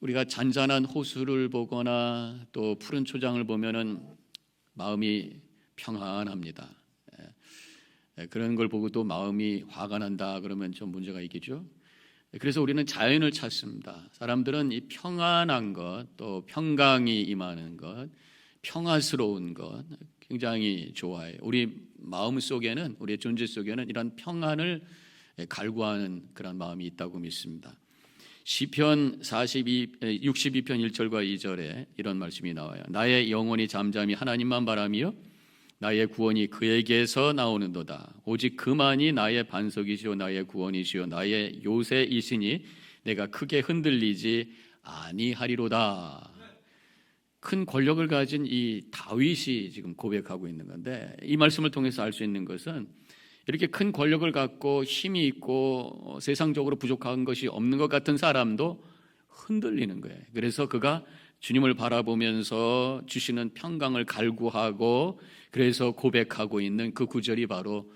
우리가 잔잔한 호수를 보거나 또 푸른 초장을 보면은 마음이 평안합니다. 그런 걸 보고 또 마음이 화가 난다 그러면 좀 문제가 있겠죠. 그래서 우리는 자연을 찾습니다. 사람들은 이 평안한 것, 또 평강이 임하는 것, 평화스러운 것 굉장히 좋아해요. 우리 마음 속에는, 우리의 존재 속에는 이런 평안을 갈구하는 그런 마음이 있다고 믿습니다. 시편 62편 1절과 2절에 이런 말씀이 나와요. 나의 영혼이 잠잠히 하나님만 바라며 나의 구원이 그에게서 나오는도다. 오직 그만이 나의 반석이시오 나의 구원이시오 나의 요새이시니 내가 크게 흔들리지 아니하리로다. 큰 권력을 가진 이 다윗이 지금 고백하고 있는 건데, 이 말씀을 통해서 알 수 있는 것은 이렇게 큰 권력을 갖고 힘이 있고 세상적으로 부족한 것이 없는 것 같은 사람도 흔들리는 거예요. 그래서 그가 주님을 바라보면서 주시는 평강을 갈구하고 그래서 고백하고 있는 그 구절이 바로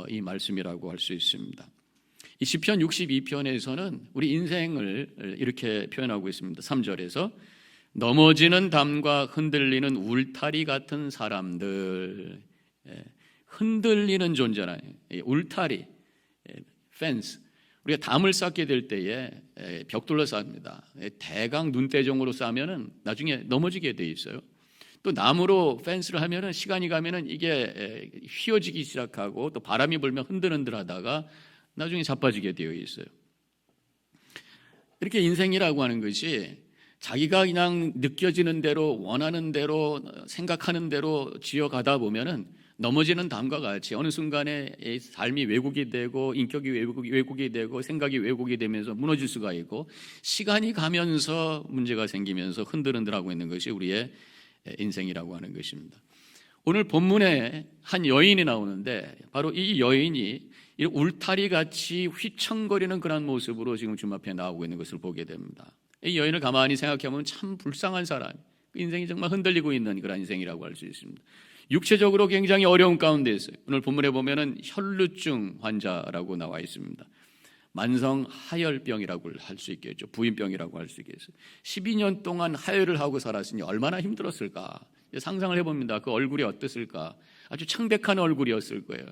이 말씀이라고 할 수 있습니다. 이 시편 62편에서는 우리 인생을 이렇게 표현하고 있습니다. 3절에서 넘어지는 담과 흔들리는 울타리 같은 사람들, 흔들리는 존재라. 울타리, 펜스. 우리가 담을 쌓게 될 때에 벽돌로 쌓습니다. 대강 눈대중으로 쌓으면은 나중에 넘어지게 돼 있어요. 또 나무로 펜스를 하면은 시간이 가면은 이게 휘어지기 시작하고 또 바람이 불면 흔들흔들하다가 나중에 자빠지게 되어 있어요. 이렇게 인생이라고 하는 것이 자기가 그냥 느껴지는 대로 원하는 대로 생각하는 대로 지어가다 보면은 넘어지는 담과 같이 어느 순간에 삶이 왜곡이 되고 인격이 왜곡이 되고 생각이 왜곡이 되면서 무너질 수가 있고 시간이 가면서 문제가 생기면서 흔들흔들하고 있는 것이 우리의 인생이라고 하는 것입니다. 오늘 본문에 한 여인이 나오는데 바로 이 여인이 울타리같이 휘청거리는 그런 모습으로 지금 주님 앞에 나오고 있는 것을 보게 됩니다. 이 여인을 가만히 생각해보면 참 불쌍한 사람, 인생이 정말 흔들리고 있는 그런 인생이라고 할 수 있습니다. 육체적으로 굉장히 어려운 가운데 있어요. 오늘 본문에 보면은 혈루증 환자라고 나와 있습니다. 만성 하열병이라고 할 수 있겠죠. 부인병이라고 할 수 있겠어요. 12년 동안 하혈을 하고 살았으니 얼마나 힘들었을까. 상상을 해봅니다. 그 얼굴이 어땠을까. 아주 창백한 얼굴이었을 거예요.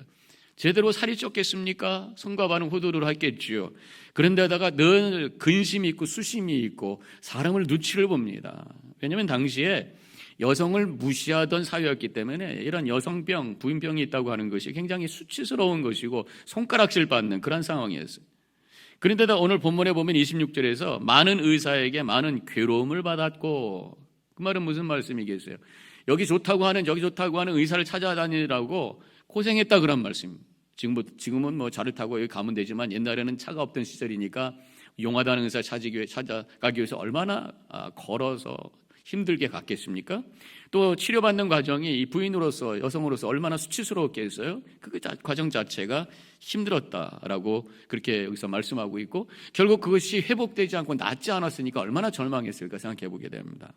제대로 살이 쪘겠습니까? 손과 발은 후두를 했겠지요. 그런데다가 늘 근심이 있고 수심이 있고 사람을 눈치를 봅니다. 왜냐하면 당시에 여성을 무시하던 사회였기 때문에 이런 여성병, 부인병이 있다고 하는 것이 굉장히 수치스러운 것이고 손가락질 받는 그런 상황이었어요. 그런데다 오늘 본문에 보면 26절에서 많은 의사에게 많은 괴로움을 받았고, 그 말은 무슨 말씀이겠어요? 여기 좋다고 하는 저기 좋다고 하는 의사를 찾아다니라고 고생했다 그런 말씀입니다. 지금은 뭐 차를 타고 여기 가면 되지만 옛날에는 차가 없던 시절이니까 용하다는 의사 찾아가기 위해서 얼마나 걸어서 힘들게 갔겠습니까? 또 치료받는 과정이 이 부인으로서 여성으로서 얼마나 수치스러웠겠어요? 그 과정 자체가 힘들었다라고 그렇게 여기서 말씀하고 있고 결국 그것이 회복되지 않고 낫지 않았으니까 얼마나 절망했을까 생각해 보게 됩니다.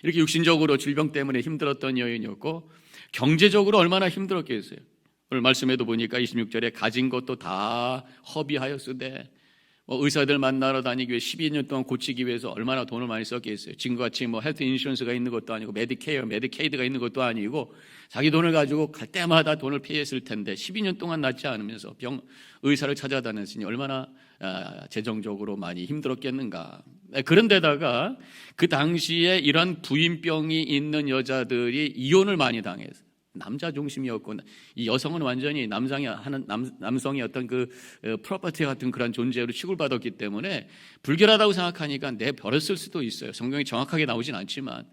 이렇게 육신적으로 질병 때문에 힘들었던 여인이었고 경제적으로 얼마나 힘들었겠어요? 오늘 말씀에도 보니까 26절에 가진 것도 다 허비하였으되 의사들 만나러 다니기 위해 12년 동안 고치기 위해서 얼마나 돈을 많이 썼겠어요. 지금같이 헬스 인슈런스가 있는 것도 아니고 메디케이드가 있는 것도 아니고 자기 돈을 가지고 갈 때마다 돈을 피했을 텐데 12년 동안 낫지 않으면서 의사를 찾아다녔으니 얼마나 재정적으로 많이 힘들었겠는가. 그런데다가 그 당시에 이런 부인병이 있는 여자들이 이혼을 많이 당했어요. 남자 중심이었고 이 여성은 완전히 남성의 어떤 그 프로퍼티 같은 그런 존재로 취급받았기 때문에 불결하다고 생각하니까 내버렸을 수도 있어요. 성경이 정확하게 나오진 않지만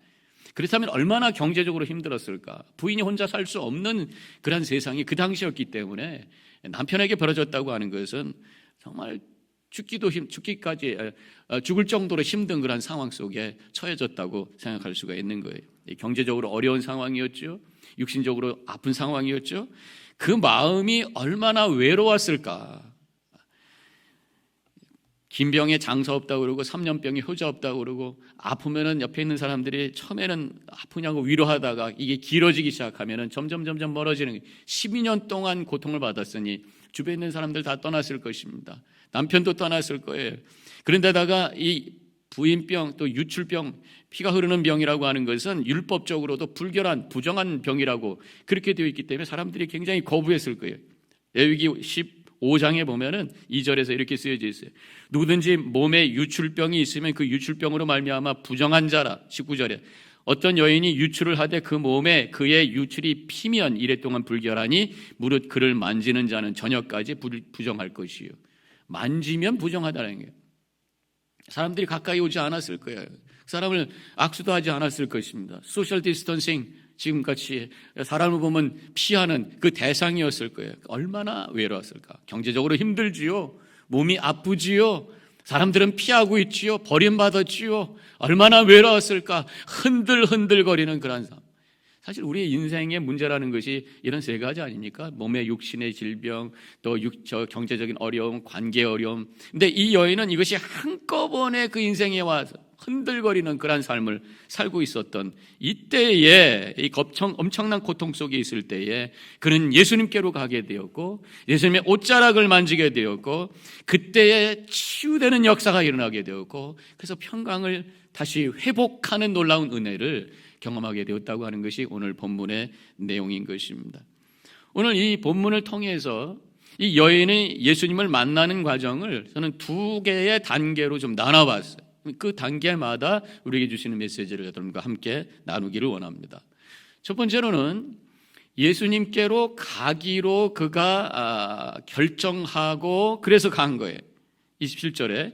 그렇다면 얼마나 경제적으로 힘들었을까. 부인이 혼자 살 수 없는 그런 세상이 그 당시였기 때문에 남편에게 벌어졌다고 하는 것은 정말 죽을 정도로 힘든 그런 상황 속에 처해졌다고 생각할 수가 있는 거예요. 경제적으로 어려운 상황이었죠. 육신적으로 아픈 상황이었죠. 그 마음이 얼마나 외로웠을까. 긴 병에 장사 없다고 그러고 3년병에 효자 없다고 그러고 아프면은 옆에 있는 사람들이 처음에는 아프냐고 위로하다가 이게 길어지기 시작하면은 점점 멀어지는 거예요. 12년 동안 고통을 받았으니 주변에 있는 사람들 다 떠났을 것입니다. 남편도 떠났을 거예요. 그런데다가 이 부인병, 또 유출병, 피가 흐르는 병이라고 하는 것은 율법적으로도 불결한 부정한 병이라고 그렇게 되어 있기 때문에 사람들이 굉장히 거부했을 거예요. 레위기 15장에 보면은 2절에서 이렇게 쓰여져 있어요. 누구든지 몸에 유출병이 있으면 그 유출병으로 말미암아 부정한 자라. 19절에 어떤 여인이 유출을 하되 그 몸에 그의 유출이 피면 이래 동안 불결하니 무릇 그를 만지는 자는 저녁까지 부정할 것이요. 만지면 부정하다는 거예요. 사람들이 가까이 오지 않았을 거예요. 사람을 악수도 하지 않았을 것입니다. 소셜 디스턴싱, 지금같이 사람을 보면 피하는 그 대상이었을 거예요. 얼마나 외로웠을까. 경제적으로 힘들지요. 몸이 아프지요. 사람들은 피하고 있지요. 버림받았지요. 얼마나 외로웠을까. 흔들흔들거리는 그런 삶. 사실 우리의 인생의 문제라는 것이 이런 세 가지 아닙니까? 몸의 육신의 질병, 또 경제적인 어려움, 관계 어려움. 근데 이 여인은 이것이 한꺼번에 그 인생에 와서 흔들거리는 그런 삶을 살고 있었던 이때에, 이 엄청난 고통 속에 있을 때에 그는 예수님께로 가게 되었고 예수님의 옷자락을 만지게 되었고 그때에 치유되는 역사가 일어나게 되었고 그래서 평강을 다시 회복하는 놀라운 은혜를 경험하게 되었다고 하는 것이 오늘 본문의 내용인 것입니다. 오늘 이 본문을 통해서 이 여인이 예수님을 만나는 과정을 저는 두 개의 단계로 좀 나눠봤어요. 그 단계마다 우리에게 주시는 메시지를 여러분과 함께 나누기를 원합니다. 첫 번째로는 예수님께로 가기로 그가 결정하고 그래서 간 거예요. 27절에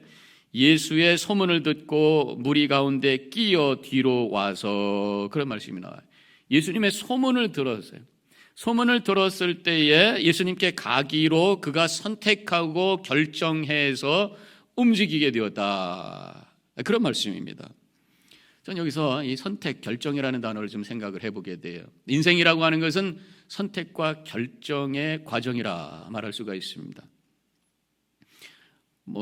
예수의 소문을 듣고 무리 가운데 끼어 뒤로 와서 그런 말씀이 나와요. 예수님의 소문을 들었어요. 소문을 들었을 때에 예수님께 가기로 그가 선택하고 결정해서 움직이게 되었다. 그런 말씀입니다. 저는 여기서 이 선택, 결정이라는 단어를 좀 생각을 해보게 돼요. 인생이라고 하는 것은 선택과 결정의 과정이라 말할 수가 있습니다.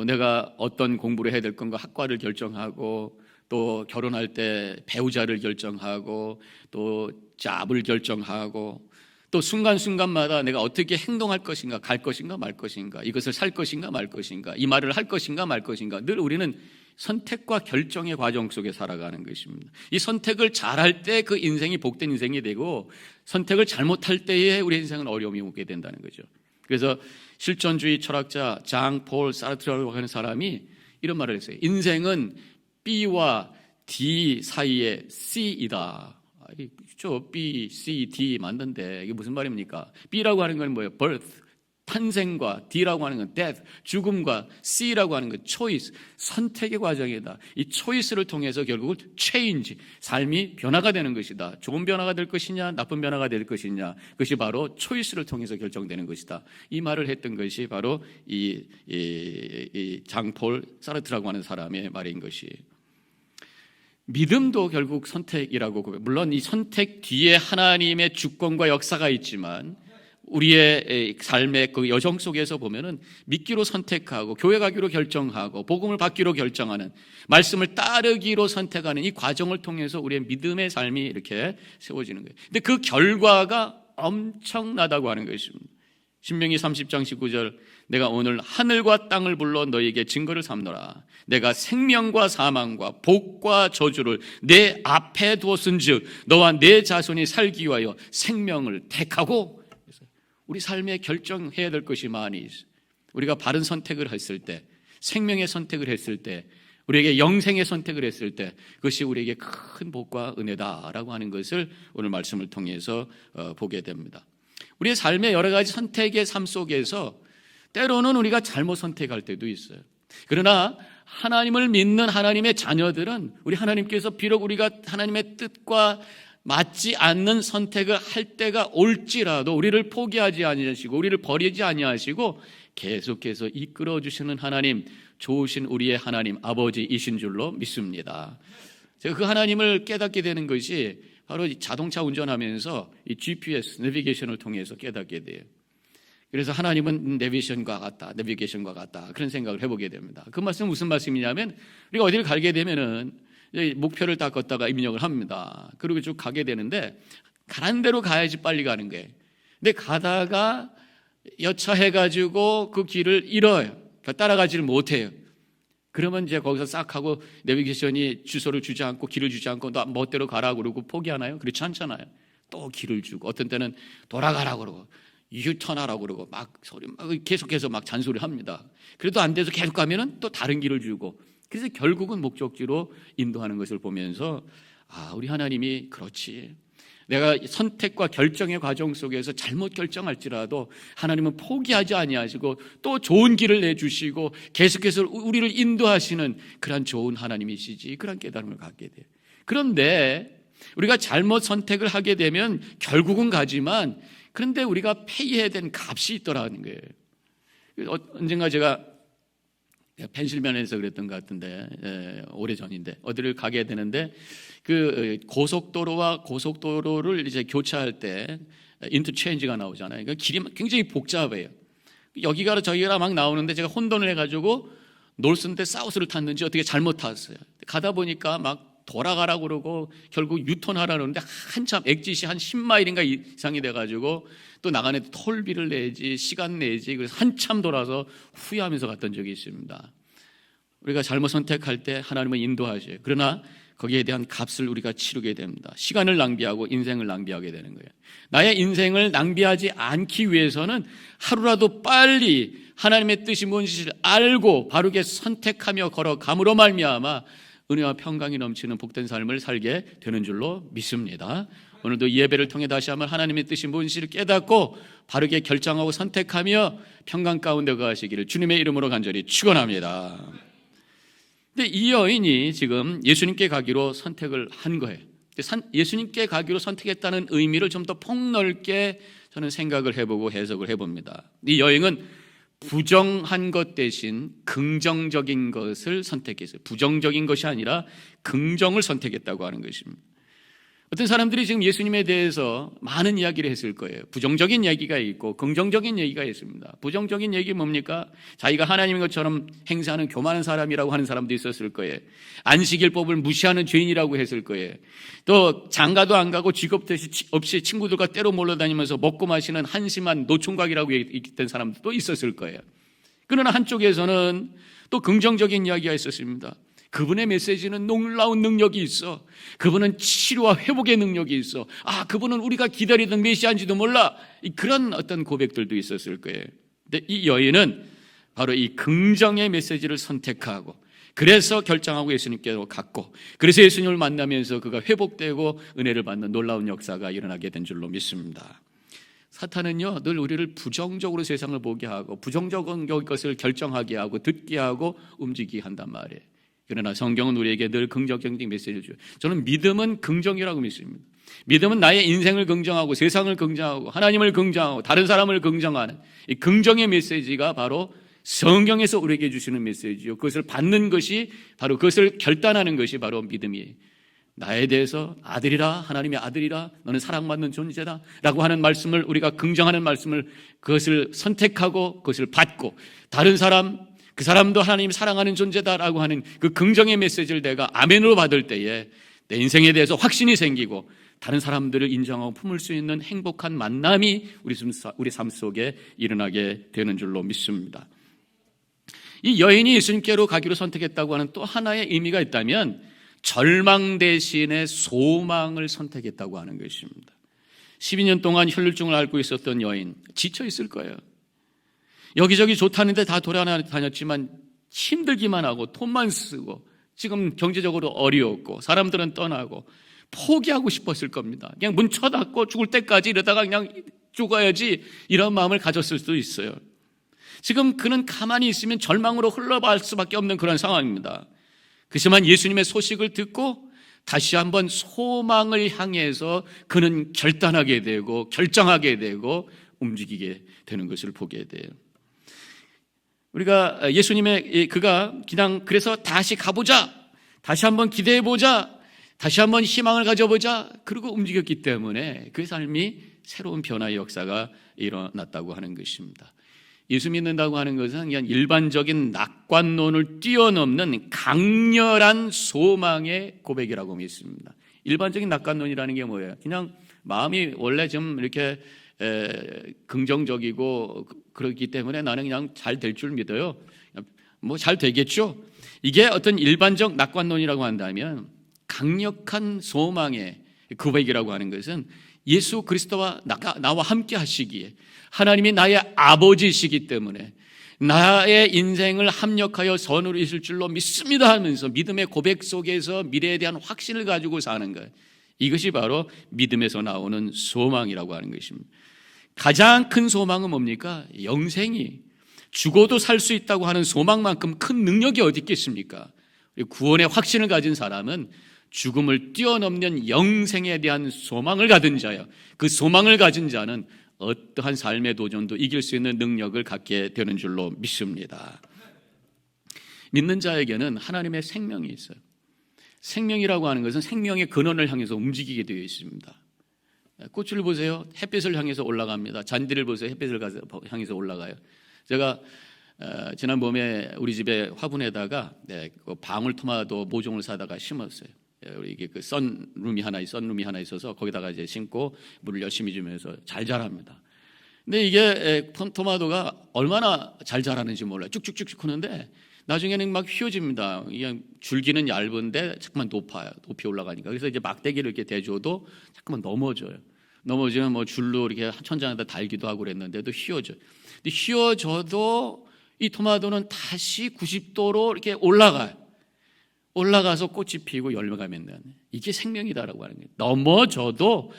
내가 어떤 공부를 해야 될 건가 학과를 결정하고 또 결혼할 때 배우자를 결정하고 또 잡을 결정하고 또 순간순간마다 내가 어떻게 행동할 것인가, 갈 것인가 말 것인가, 이것을 살 것인가 말 것인가, 이 말을 할 것인가 말 것인가, 늘 우리는 선택과 결정의 과정 속에 살아가는 것입니다. 이 선택을 잘할 때 그 인생이 복된 인생이 되고 선택을 잘못할 때에 우리 인생은 어려움이 오게 된다는 거죠. 그래서 실존주의 철학자 장 폴 사르트르라고 하는 사람이 이런 말을 했어요. 인생은 B와 D 사이의 C이다. 그렇죠. B, C, D 맞는데 이게 무슨 말입니까? B라고 하는 건 뭐예요? birth, 탄생과 D라고 하는 건 death, 죽음과 C라고 하는 건 choice, 선택의 과정이다. 이 choice를 통해서 결국은 change, 삶이 변화가 되는 것이다. 좋은 변화가 될 것이냐 나쁜 변화가 될 것이냐 그것이 바로 choice를 통해서 결정되는 것이다. 이 말을 했던 것이 바로 이 장폴 사르트라고 하는 사람의 말인 것이에요. 믿음도 결국 선택이라고, 물론 이 선택 뒤에 하나님의 주권과 역사가 있지만 우리의 삶의 그 여정 속에서 보면은 믿기로 선택하고 교회 가기로 결정하고 복음을 받기로 결정하는, 말씀을 따르기로 선택하는 이 과정을 통해서 우리의 믿음의 삶이 이렇게 세워지는 거예요. 근데 그 결과가 엄청나다고 하는 것입니다. 신명기 30장 19절, 내가 오늘 하늘과 땅을 불러 너희에게 증거를 삼노라. 내가 생명과 사망과 복과 저주를 내 앞에 두었은즉 너와 내 자손이 살기 위하여 생명을 택하고. 우리 삶에 결정해야 될 것이 많이 있어요. 우리가 바른 선택을 했을 때, 생명의 선택을 했을 때, 우리에게 영생의 선택을 했을 때 그것이 우리에게 큰 복과 은혜다라고 하는 것을 오늘 말씀을 통해서 보게 됩니다. 우리의 삶의 여러 가지 선택의 삶 속에서 때로는 우리가 잘못 선택할 때도 있어요. 그러나 하나님을 믿는 하나님의 자녀들은 우리 하나님께서 비록 우리가 하나님의 뜻과 맞지 않는 선택을 할 때가 올지라도 우리를 포기하지 아니하시고 우리를 버리지 아니하시고 계속해서 이끌어 주시는 하나님, 좋으신 우리의 하나님 아버지이신 줄로 믿습니다. 제가 그 하나님을 깨닫게 되는 것이 바로 자동차 운전하면서 이 GPS, 내비게이션을 통해서 깨닫게 돼요. 그래서 하나님은 내비게이션과 같다 그런 생각을 해보게 됩니다. 그 말씀은 무슨 말씀이냐면 우리가 어디를 가게 되면은 목표를 딱 걷다가 입력을 합니다. 그리고 쭉 가게 되는데 가는 대로 가야지 빨리 가는 거예요. 근데 가다가 여차해가지고 그 길을 잃어요. 따라가지를 못해요. 그러면 이제 거기서 싹 하고 내비게이션이 주소를 주지 않고 길을 주지 않고 너 멋대로 가라 그러고 포기하나요? 그렇지 않잖아요. 또 길을 주고 어떤 때는 돌아가라 그러고 유턴하라고 그러고 막 소리 막 계속해서 막 잔소리를 합니다. 그래도 안 돼서 계속 가면은 또 다른 길을 주고, 그래서 결국은 목적지로 인도하는 것을 보면서 우리 하나님이 그렇지, 내가 선택과 결정의 과정 속에서 잘못 결정할지라도 하나님은 포기하지 아니하시고 또 좋은 길을 내주시고 계속해서 우리를 인도하시는 그런 좋은 하나님이시지, 그런 깨달음을 갖게 돼요. 그런데 우리가 잘못 선택을 하게 되면 결국은 가지만, 그런데 우리가 페이해야 된 값이 있더라는 거예요. 언젠가 제가 펜실베니아에서 그랬던 것 같은데, 오래전인데 어디를 가게 되는데 그 고속도로와 고속도로를 이제 교차할 때 인터체인지가 나오잖아요. 그러니까 길이 굉장히 복잡해요. 여기가 저기가 막 나오는데 제가 혼돈을 해가지고 노스인데 사우스를 탔는지 어떻게 잘못 탔어요. 가다 보니까 막 돌아가라고 그러고 결국 유턴하라 그러는데 한참 엑짓이 한 10마일인가 이상이 돼가지고 또 나가는 톨비를 내지 시간 내지, 그래서 한참 돌아서 후회하면서 갔던 적이 있습니다. 우리가 잘못 선택할 때 하나님은 인도하셔요. 그러나 거기에 대한 값을 우리가 치르게 됩니다. 시간을 낭비하고 인생을 낭비하게 되는 거예요. 나의 인생을 낭비하지 않기 위해서는 하루라도 빨리 하나님의 뜻이 뭔지를 알고 바르게 선택하며 걸어감으로 말미암아 은혜와 평강이 넘치는 복된 삶을 살게 되는 줄로 믿습니다. 오늘도 이 예배를 통해 다시 한번 하나님의 뜻이 뭔지를 깨닫고 바르게 결정하고 선택하며 평강 가운데 거하시기를 주님의 이름으로 간절히 축원합니다. 근데 이 여인이 지금 예수님께 가기로 선택을 한 거예요. 예수님께 가기로 선택했다는 의미를 좀 더 폭넓게 저는 생각을 해보고 해석을 해봅니다. 이 여인은 부정한 것 대신 긍정적인 것을 선택했어요. 부정적인 것이 아니라 긍정을 선택했다고 하는 것입니다. 어떤 사람들이 지금 예수님에 대해서 많은 이야기를 했을 거예요. 부정적인 얘기가 있고 긍정적인 얘기가 있습니다. 부정적인 얘기 뭡니까? 자기가 하나님인 것처럼 행세하는 교만한 사람이라고 하는 사람도 있었을 거예요. 안식일법을 무시하는 죄인이라고 했을 거예요. 또 장가도 안 가고 직업도 없이 친구들과 때로 몰려다니면서 먹고 마시는 한심한 노총각이라고 얘기했던 사람도 있었을 거예요. 그러나 한쪽에서는 또 긍정적인 이야기가 있었습니다. 그분의 메시지는 놀라운 능력이 있어. 그분은 치료와 회복의 능력이 있어. 그분은 우리가 기다리던 메시아인지도 몰라. 그런 어떤 고백들도 있었을 거예요. 근데 이 여인은 바로 이 긍정의 메시지를 선택하고, 그래서 결정하고 예수님께로 갔고, 그래서 예수님을 만나면서 그가 회복되고 은혜를 받는 놀라운 역사가 일어나게 된 줄로 믿습니다. 사탄은요, 늘 우리를 부정적으로 세상을 보게 하고 부정적인 것을 결정하게 하고 듣게 하고 움직이게 한단 말이에요. 그러나 성경은 우리에게 늘 긍정적인 메시지를 줘요. 저는 믿음은 긍정이라고 믿습니다. 믿음은 나의 인생을 긍정하고 세상을 긍정하고 하나님을 긍정하고 다른 사람을 긍정하는 이 긍정의 메시지가 바로 성경에서 우리에게 주시는 메시지요. 그것을 받는 것이 바로, 그것을 결단하는 것이 바로 믿음이에요. 나에 대해서 아들이라, 하나님의 아들이라, 너는 사랑받는 존재다 라고 하는 말씀을, 우리가 긍정하는 말씀을, 그것을 선택하고 그것을 받고, 다른 사람, 그 사람도 하나님이 사랑하는 존재다라고 하는 그 긍정의 메시지를 내가 아멘으로 받을 때에 내 인생에 대해서 확신이 생기고 다른 사람들을 인정하고 품을 수 있는 행복한 만남이 우리 삶 속에 일어나게 되는 줄로 믿습니다. 이 여인이 예수님께로 가기로 선택했다고 하는 또 하나의 의미가 있다면 절망 대신에 소망을 선택했다고 하는 것입니다. 12년 동안 혈루증을 앓고 있었던 여인, 지쳐 있을 거예요. 여기저기 좋다는데 다 돌아다녔지만 힘들기만 하고 돈만 쓰고 지금 경제적으로 어려웠고 사람들은 떠나고 포기하고 싶었을 겁니다. 그냥 문 쳐닫고 죽을 때까지 이러다가 그냥 죽어야지, 이런 마음을 가졌을 수도 있어요. 지금 그는 가만히 있으면 절망으로 흘러갈 수밖에 없는 그런 상황입니다. 그렇지만 예수님의 소식을 듣고 다시 한번 소망을 향해서 그는 결단하게 되고 결정하게 되고 움직이게 되는 것을 보게 돼요. 우리가 그가 그냥 그래서 다시 가보자, 다시 한번 기대해보자, 다시 한번 희망을 가져보자, 그러고 움직였기 때문에 그 삶이 새로운 변화의 역사가 일어났다고 하는 것입니다. 예수 믿는다고 하는 것은 그냥 일반적인 낙관론을 뛰어넘는 강렬한 소망의 고백이라고 믿습니다. 일반적인 낙관론이라는 게 뭐예요? 그냥 마음이 원래 좀 이렇게 긍정적이고 그렇기 때문에 나는 그냥 잘 될 줄 믿어요. 뭐 잘 되겠죠? 이게 어떤 일반적 낙관론이라고 한다면 강력한 소망의 고백이라고 하는 것은 예수 그리스도와 나와 함께 하시기에 하나님이 나의 아버지시기 때문에 나의 인생을 합력하여 선으로 이실 줄로 믿습니다 하면서 믿음의 고백 속에서 미래에 대한 확신을 가지고 사는 것, 이것이 바로 믿음에서 나오는 소망이라고 하는 것입니다. 가장 큰 소망은 뭡니까? 영생이, 죽어도 살 수 있다고 하는 소망만큼 큰 능력이 어디 있겠습니까? 구원의 확신을 가진 사람은 죽음을 뛰어넘는 영생에 대한 소망을 가진 자요, 그 소망을 가진 자는 어떠한 삶의 도전도 이길 수 있는 능력을 갖게 되는 줄로 믿습니다. 믿는 자에게는 하나님의 생명이 있어요. 생명이라고 하는 것은 생명의 근원을 향해서 움직이게 되어 있습니다. 꽃을 보세요. 햇빛을 향해서 올라갑니다. 잔디를 보세요. 햇빛을 향해서 올라가요. 제가 지난 봄에 우리 집에 화분에다가 그 방울토마토 모종을 사다가 심었어요. 이게 그 썬룸이 하나 있어서 거기다가 이제 심고 물을 열심히 주면서 잘 자랍니다. 근데 이게 토마토가 얼마나 잘 자라는지 몰라요. 쭉쭉쭉 크는데 나중에는 막 휘어집니다. 그냥 줄기는 얇은데 자꾸만 높이 올라가니까. 그래서 이제 막대기를 이렇게 대줘도 자꾸만 넘어지면 뭐 줄로 이렇게 천장에다 달기도 하고 그랬는데도 휘어져요. 근데 휘어져도 이 토마토는 다시 90도로 이렇게 올라가서 꽃이 피고 열매가 맺는, 이게 생명이다라고 하는 거예요. 넘어져도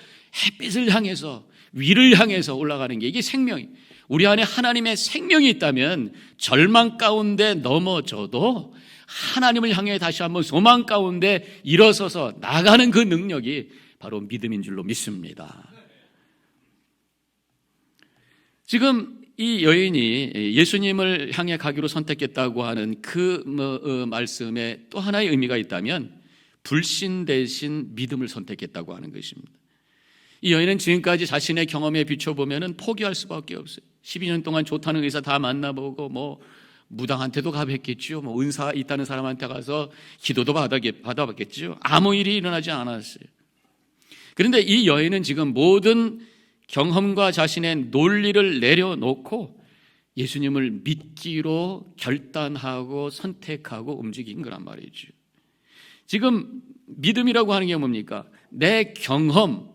햇빛을 향해서, 위를 향해서 올라가는 게 이게 생명이. 우리 안에 하나님의 생명이 있다면 절망 가운데 넘어져도 하나님을 향해 다시 한번 소망 가운데 일어서서 나가는 그 능력이 바로 믿음인 줄로 믿습니다. 지금 이 여인이 예수님을 향해 가기로 선택했다고 하는 그 말씀에 또 하나의 의미가 있다면 불신 대신 믿음을 선택했다고 하는 것입니다. 이 여인은 지금까지 자신의 경험에 비춰보면 포기할 수밖에 없어요. 12년 동안 좋다는 의사 다 만나보고 뭐 무당한테도 가봤겠죠. 뭐 은사 있다는 사람한테 가서 기도도 받아봤겠죠. 아무 일이 일어나지 않았어요. 그런데 이 여인은 지금 모든 경험과 자신의 논리를 내려놓고 예수님을 믿기로 결단하고 선택하고 움직인 거란 말이죠. 지금 믿음이라고 하는 게 뭡니까? 내 경험,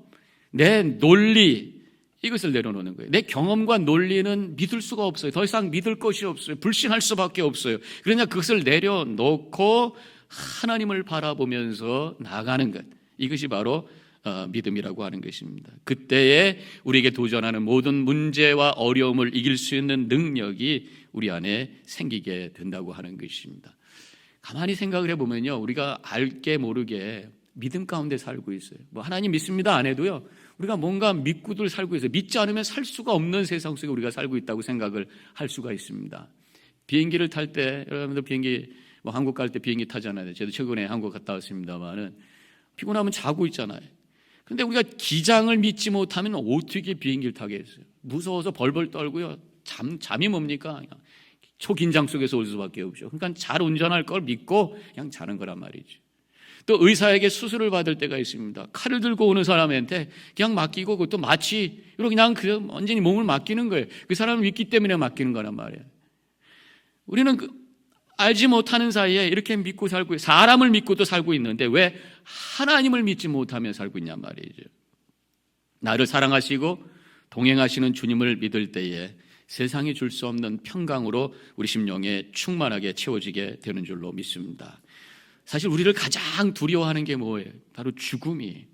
내 논리, 이것을 내려놓는 거예요. 내 경험과 논리는 믿을 수가 없어요. 더 이상 믿을 것이 없어요. 불신할 수밖에 없어요. 그러냐 그것을 내려놓고 하나님을 바라보면서 나가는 것, 이것이 바로 믿음이라고 하는 것입니다. 그때에 우리에게 도전하는 모든 문제와 어려움을 이길 수 있는 능력이 우리 안에 생기게 된다고 하는 것입니다. 가만히 생각을 해보면요, 우리가 알게 모르게 믿음 가운데 살고 있어요. 뭐 하나님 믿습니다 안 해도요, 우리가 뭔가 믿고들 살고 있어요. 믿지 않으면 살 수가 없는 세상 속에 우리가 살고 있다고 생각을 할 수가 있습니다. 비행기를 탈 때, 여러분들 비행기 뭐 한국 갈 때 비행기 타잖아요. 저도 최근에 한국 갔다 왔습니다만은 피곤하면 자고 있잖아요. 근데 우리가 기장을 믿지 못하면 어떻게 비행기를 타겠어요? 무서워서 벌벌 떨고요. 잠이 뭡니까? 초긴장 속에서 올 수밖에 없죠. 그러니까 잘 운전할 걸 믿고 그냥 자는 거란 말이죠. 또 의사에게 수술을 받을 때가 있습니다. 칼을 들고 오는 사람한테 그냥 맡기고 그것도 마치 그냥 완전히 몸을 맡기는 거예요. 그 사람을 믿기 때문에 맡기는 거란 말이에요. 우리는 알지 못하는 사이에 이렇게 믿고 살고, 사람을 믿고도 살고 있는데 왜 하나님을 믿지 못하며 살고 있냔 말이죠. 나를 사랑하시고 동행하시는 주님을 믿을 때에 세상이 줄 수 없는 평강으로 우리 심령에 충만하게 채워지게 되는 줄로 믿습니다. 사실 우리를 가장 두려워하는 게 뭐예요? 바로 죽음이.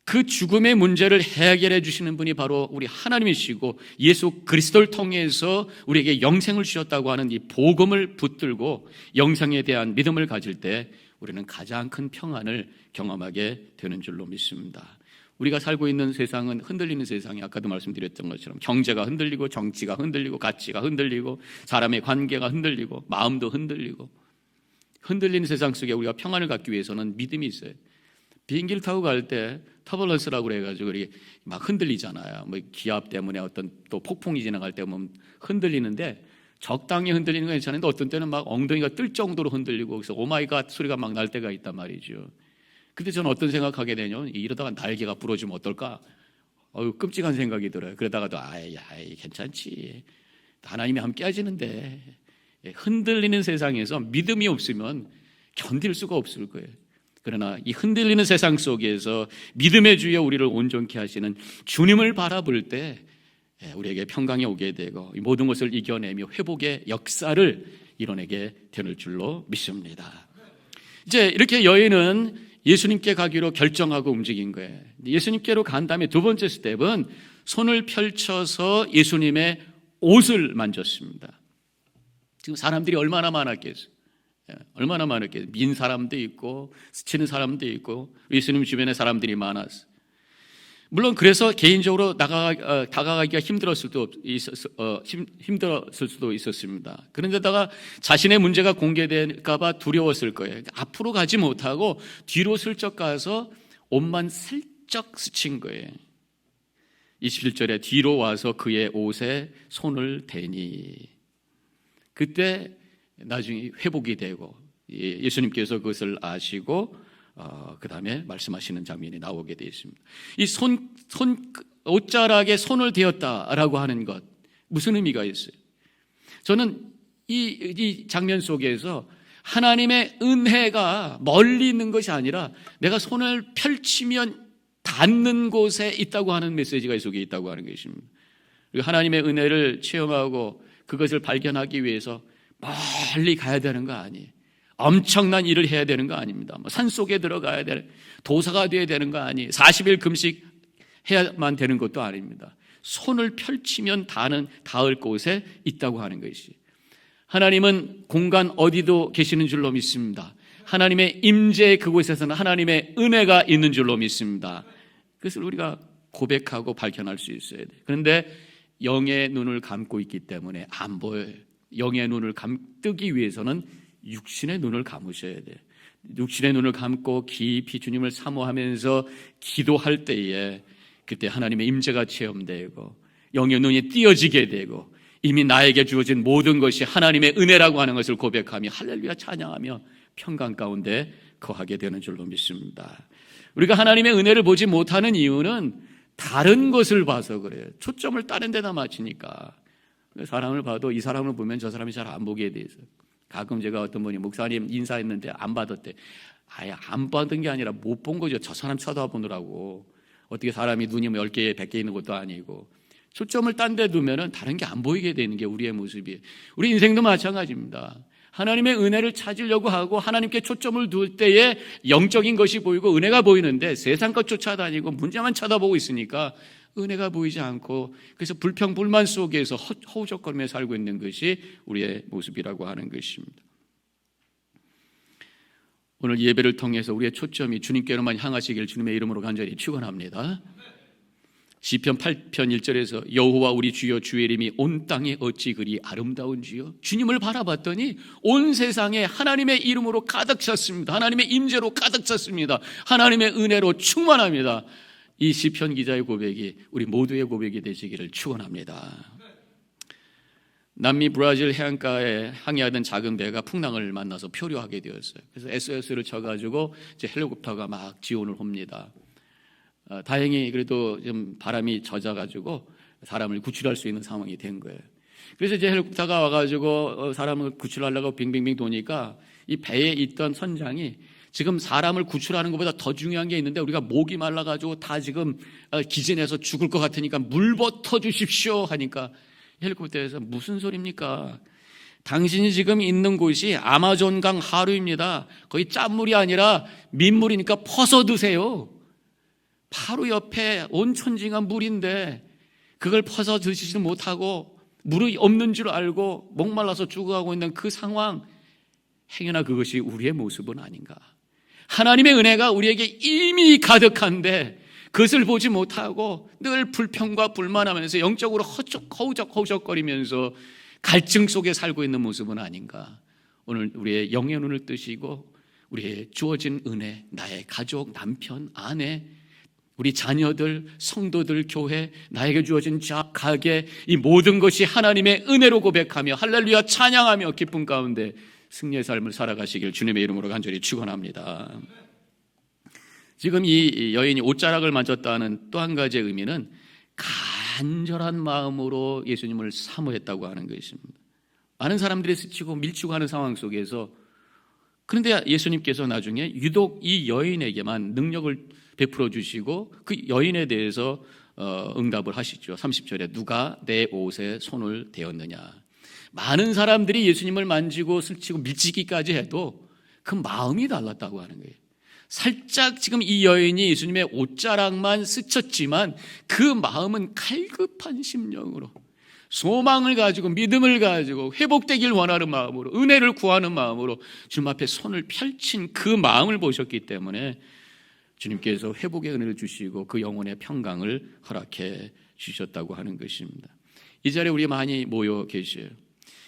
그 죽음의 문제를 해결해 주시는 분이 바로 우리 하나님이시고 예수 그리스도를 통해서 우리에게 영생을 주셨다고 하는 이 복음을 붙들고 영생에 대한 믿음을 가질 때 우리는 가장 큰 평안을 경험하게 되는 줄로 믿습니다. 우리가 살고 있는 세상은 흔들리는 세상이, 아까도 말씀드렸던 것처럼 경제가 흔들리고 정치가 흔들리고 가치가 흔들리고 사람의 관계가 흔들리고 마음도 흔들리고, 흔들리는 세상 속에 우리가 평안을 갖기 위해서는 믿음이 있어요. 비행기를 타고 갈 때 터벌런스라고 그래가지고 막 흔들리잖아요. 뭐 기압 때문에 어떤 또 폭풍이 지나갈 때 보면 흔들리는데, 적당히 흔들리는 건 괜찮은데 어떤 때는 막 엉덩이가 뜰 정도로 흔들리고 그래서 오마이갓 소리가 막 날 때가 있단 말이죠. 그때 저는 어떤 생각하게 되냐면 이러다가 날개가 부러지면 어떨까? 끔찍한 생각이 들어요. 그러다가도 괜찮지. 하나님이 함께 하시는데 흔들리는 세상에서 믿음이 없으면 견딜 수가 없을 거예요. 그러나 이 흔들리는 세상 속에서 믿음의 주여 우리를 온전케 하시는 주님을 바라볼 때 우리에게 평강이 오게 되고 이 모든 것을 이겨내며 회복의 역사를 이뤄내게 되는 줄로 믿습니다. 이제 이렇게 여인은 예수님께 가기로 결정하고 움직인 거예요. 예수님께로 간 다음에 두 번째 스텝은 손을 펼쳐서 예수님의 옷을 만졌습니다. 지금 사람들이 얼마나 많았겠어요. 얼마나 많았겠어요. 민 사람도 있고 스치는 사람도 있고 예수님 주변에 사람들이 많았어요. 물론 그래서 개인적으로 다가가기가 힘들었을 수도 있었습니다. 그런데다가 자신의 문제가 공개될까 봐 두려웠을 거예요. 앞으로 가지 못하고 뒤로 슬쩍 가서 옷만 슬쩍 스친 거예요. 27절에 뒤로 와서 그의 옷에 손을 대니 그때 나중에 회복이 되고 예수님께서 그것을 아시고 그 다음에 말씀하시는 장면이 나오게 되어 있습니다. 이 옷자락에 손을 대었다라고 하는 것 무슨 의미가 있어요? 저는 이 장면 속에서 하나님의 은혜가 멀리 있는 것이 아니라 내가 손을 펼치면 닿는 곳에 있다고 하는 메시지가 이 속에 있다고 하는 것입니다. 그리고 하나님의 은혜를 체험하고 그것을 발견하기 위해서 멀리 가야 되는 거 아니에요. 엄청난 일을 해야 되는 거 아닙니다. 산속에 들어가야 되는, 도사가 되어야 되는 거 아니에요. 40일 금식 해야만 되는 것도 아닙니다. 손을 펼치면 닿을 곳에 있다고 하는 것이. 하나님은 공간 어디도 계시는 줄로 믿습니다. 하나님의 임재 그곳에서는 하나님의 은혜가 있는 줄로 믿습니다. 그것을 우리가 고백하고 발견할 수 있어야 돼요. 그런데 영의 눈을 감고 있기 때문에 안 보여요. 영의 눈을 뜨기 위해서는 육신의 눈을 감으셔야 돼요. 육신의 눈을 감고 깊이 주님을 사모하면서 기도할 때에 그때 하나님의 임재가 체험되고 영의 눈이 띄어지게 되고 이미 나에게 주어진 모든 것이 하나님의 은혜라고 하는 것을 고백하며 할렐루야 찬양하며 평강 가운데 거하게 되는 줄로 믿습니다. 우리가 하나님의 은혜를 보지 못하는 이유는 다른 것을 봐서 그래요. 초점을 다른 데다 맞추니까. 사람을 봐도 이 사람을 보면 저 사람이 잘 안 보게 돼 있어요. 가끔 제가 어떤 분이 목사님 인사했는데 안 받았대. 아예 안 받은 게 아니라 못 본 거죠. 저 사람 쳐다보느라고. 어떻게 사람이 눈이 10개, 100개 있는 것도 아니고. 초점을 딴 데 두면은 다른 게 안 보이게 되는 게 우리의 모습이에요. 우리 인생도 마찬가지입니다. 하나님의 은혜를 찾으려고 하고 하나님께 초점을 둘 때에 영적인 것이 보이고 은혜가 보이는데 세상 것 쫓아다니고 문제만 쳐다보고 있으니까 은혜가 보이지 않고 그래서 불평, 불만 속에서 허우적거리며 살고 있는 것이 우리의 모습이라고 하는 것입니다. 오늘 예배를 통해서 우리의 초점이 주님께로만 향하시길 주님의 이름으로 간절히 축원합니다. 시편 8편 1절에서 여호와 우리 주여 주의 이름이 온 땅에 어찌 그리 아름다운지요. 주님을 바라봤더니 온 세상에 하나님의 이름으로 가득 찼습니다. 하나님의 임재로 가득 찼습니다. 하나님의 은혜로 충만합니다. 이 시편 기자의 고백이 우리 모두의 고백이 되시기를 축원합니다. 남미 브라질 해안가에 항해하던 작은 배가 풍랑을 만나서 표류하게 되었어요. 그래서 SOS를 쳐가지고 이제 헬리콥터가 막 지원을 옵니다. 다행히 그래도 좀 바람이 젖어가지고 사람을 구출할 수 있는 상황이 된 거예요. 그래서 이제 헬리콥터가 와가지고 사람을 구출하려고 빙빙빙 도니까 이 배에 있던 선장이 지금 사람을 구출하는 것보다 더 중요한 게 있는데 우리가 목이 말라가지고 다 지금 기진해서 죽을 것 같으니까 물부터 주십시오 하니까 헬리콥터에서 무슨 소리입니까? 당신이 지금 있는 곳이 아마존강 하류입니다. 거의 짠물이 아니라 민물이니까 퍼서 드세요. 바로 옆에 온천지가 물인데 그걸 퍼서 드시지 못하고 물이 없는 줄 알고 목말라서 죽어가고 있는 그 상황, 행여나 그것이 우리의 모습은 아닌가? 하나님의 은혜가 우리에게 이미 가득한데 그것을 보지 못하고 늘 불평과 불만하면서 영적으로 허우적거리면서 갈증 속에 살고 있는 모습은 아닌가? 오늘 우리의 영의 눈을 뜨시고 우리의 주어진 은혜, 나의 가족, 남편, 아내, 우리 자녀들, 성도들, 교회, 나에게 주어진 가게, 이 모든 것이 하나님의 은혜로 고백하며 할렐루야 찬양하며 기쁨 가운데 승리의 삶을 살아가시길 주님의 이름으로 간절히 축원합니다. 지금 이 여인이 옷자락을 만졌다는 또 한 가지의 의미는 간절한 마음으로 예수님을 사모했다고 하는 것입니다. 많은 사람들이 스치고 밀치고 하는 상황 속에서, 그런데 예수님께서 나중에 유독 이 여인에게만 능력을 베풀어 주시고 그 여인에 대해서 응답을 하시죠. 30절에 누가 내 옷에 손을 대었느냐. 많은 사람들이 예수님을 만지고 스치고 밀치기까지 해도 그 마음이 달랐다고 하는 거예요. 살짝 지금 이 여인이 예수님의 옷자락만 스쳤지만 그 마음은 갈급한 심령으로, 소망을 가지고 믿음을 가지고 회복되길 원하는 마음으로, 은혜를 구하는 마음으로 주님 앞에 손을 펼친 그 마음을 보셨기 때문에 주님께서 회복의 은혜를 주시고 그 영혼의 평강을 허락해 주셨다고 하는 것입니다. 이 자리에 우리 많이 모여 계셔요.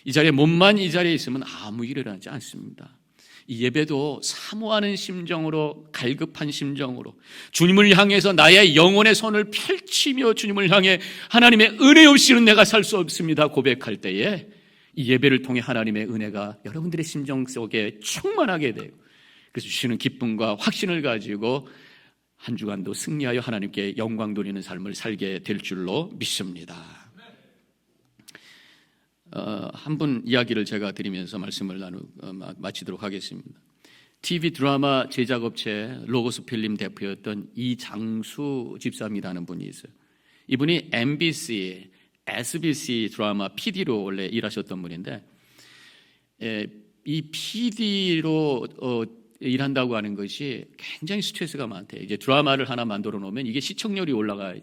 이 자리에 몸만 이 자리에 있으면 아무 일 일어나지 않습니다. 이 예배도 사모하는 심정으로, 갈급한 심정으로 주님을 향해서 나의 영혼의 손을 펼치며 주님을 향해 하나님의 은혜 없이는 내가 살 수 없습니다 고백할 때에 이 예배를 통해 하나님의 은혜가 여러분들의 심정 속에 충만하게 돼요. 그래서 주시는 기쁨과 확신을 가지고 한 주간도 승리하여 하나님께 영광 돌리는 삶을 살게 될 줄로 믿습니다. 한 분 이야기를 제가 드리면서 말씀을 마치도록 하겠습니다. TV 드라마 제작업체 로고스 필름 대표였던 이장수 집사님이라는 분이 있어요. 이분이 MBC, SBC 드라마 PD로 원래 일하셨던 분인데, 이 PD로 일한다고 하는 것이 굉장히 스트레스가 많대요. 이제 드라마를 하나 만들어 놓으면 이게 시청률이 올라가요.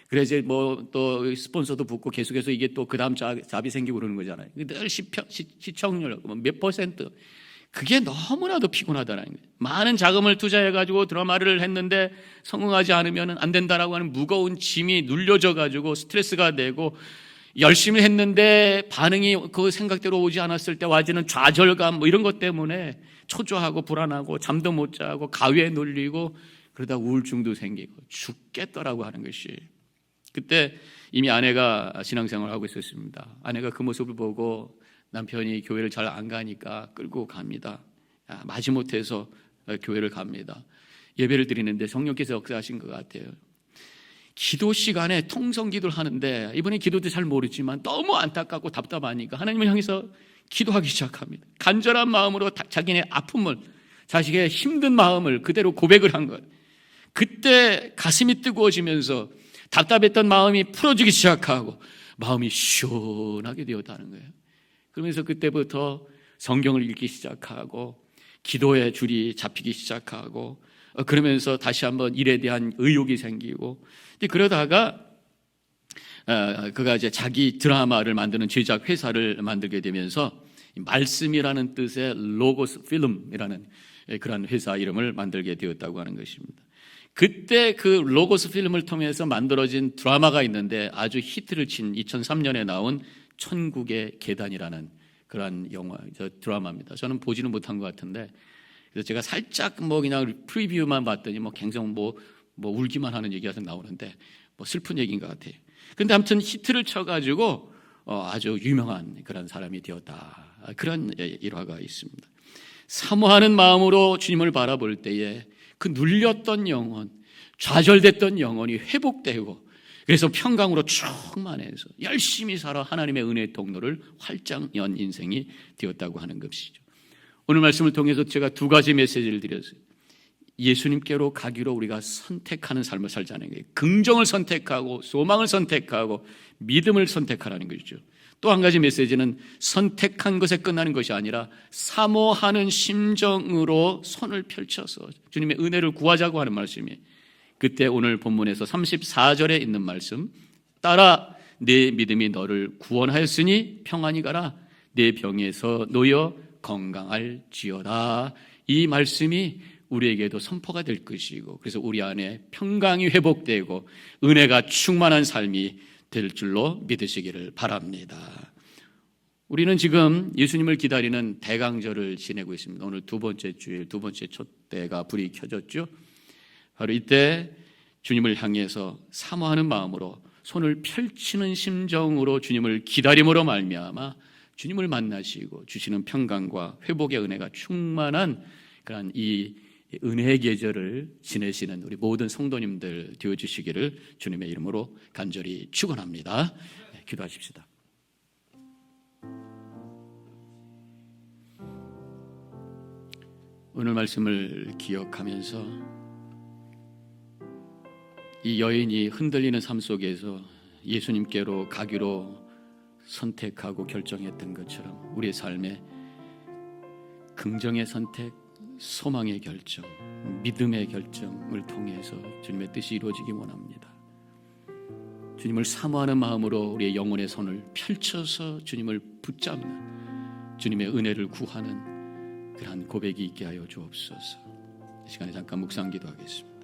그래서 뭐 또 스폰서도 붙고 계속해서 이게 또 그 다음 잡이 생기고 그러는 거잖아요. 늘 시청률 몇 %, 그게 너무나도 피곤하다는 거예요. 많은 자금을 투자해가지고 드라마를 했는데 성공하지 않으면 안 된다라고 하는 무거운 짐이 눌려져가지고 스트레스가 되고, 열심히 했는데 반응이 그 생각대로 오지 않았을 때 와지는 좌절감 뭐 이런 것 때문에 초조하고 불안하고 잠도 못 자고 가위에 눌리고 그러다 우울증도 생기고 죽겠더라고 하는 것이. 그때 이미 아내가 신앙생활을 하고 있었습니다. 아내가 그 모습을 보고 남편이 교회를 잘 안 가니까 끌고 갑니다. 마지못해서 교회를 갑니다. 예배를 드리는데 성령께서 역사하신 것 같아요. 기도 시간에 통성 기도를 하는데 이분이 기도도 잘 모르지만 너무 안타깝고 답답하니까 하나님을 향해서 기도하기 시작합니다. 간절한 마음으로 자기네 아픔을, 자식의 힘든 마음을 그대로 고백을 한 거예요. 그때 가슴이 뜨거워지면서 답답했던 마음이 풀어지기 시작하고 마음이 시원하게 되었다는 거예요. 그러면서 그때부터 성경을 읽기 시작하고 기도의 줄이 잡히기 시작하고, 그러면서 다시 한번 일에 대한 의욕이 생기고, 그러다가 그가 이제 자기 드라마를 만드는 제작 회사를 만들게 되면서 말씀이라는 뜻의 로고스 필름이라는 그런 회사 이름을 만들게 되었다고 하는 것입니다. 그때 그 로고스 필름을 통해서 만들어진 드라마가 있는데 아주 히트를 친 2003년에 나온 천국의 계단이라는 그런 영화, 드라마입니다. 저는 보지는 못한 것 같은데, 그래서 제가 살짝 뭐 그냥 프리뷰만 봤더니 뭐 굉장히 뭐 울기만 하는 얘기가 나오는데 뭐 슬픈 얘기인 것 같아요. 그런데 아무튼 히트를 쳐가지고 아주 유명한 그런 사람이 되었다. 그런 일화가 있습니다. 사모하는 마음으로 주님을 바라볼 때에 그 눌렸던 영혼, 좌절됐던 영혼이 회복되고, 그래서 평강으로 충만해서 열심히 살아 하나님의 은혜의 통로를 활짝 연 인생이 되었다고 하는 것이죠. 오늘 말씀을 통해서 제가 두 가지 메시지를 드렸어요. 예수님께로 가기로 우리가 선택하는 삶을 살자는 거예요. 긍정을 선택하고 소망을 선택하고 믿음을 선택하라는 것이죠. 또 한 가지 메시지는 선택한 것에 끝나는 것이 아니라 사모하는 심정으로 손을 펼쳐서 주님의 은혜를 구하자고 하는 말씀이에요. 그때 오늘 본문에서 34절에 있는 말씀, 따라 내 믿음이 너를 구원하였으니 평안히 가라, 내 병에서 놓여 건강할지어다. 이 말씀이 우리에게도 선포가 될 것이고, 그래서 우리 안에 평강이 회복되고 은혜가 충만한 삶이 될 줄로 믿으시기를 바랍니다. 우리는 지금 예수님을 기다리는 대강절을 지내고 있습니다. 오늘 두 번째 주일, 두 번째 촛대가 불이 켜졌죠. 바로 이때 주님을 향해서 사모하는 마음으로 손을 펼치는 심정으로 주님을 기다림으로 말미암아 주님을 만나시고 주시는 평강과 회복의 은혜가 충만한 그런 이 은혜의 계절을 지내시는 우리 모든 성도님들 되어주시기를 주님의 이름으로 간절히 축원합니다. 기도하십시다. 오늘 말씀을 기억하면서 이 여인이 흔들리는 삶 속에서 예수님께로 가기로 선택하고 결정했던 것처럼 우리의 삶에 긍정의 선택, 소망의 결정, 믿음의 결정을 통해서 주님의 뜻이 이루어지기 원합니다. 주님을 사모하는 마음으로 우리의 영혼의 손을 펼쳐서 주님을 붙잡는 주님의 은혜를 구하는 그러한 고백이 있게 하여 주옵소서. 이 시간에 잠깐 묵상 기도하겠습니다.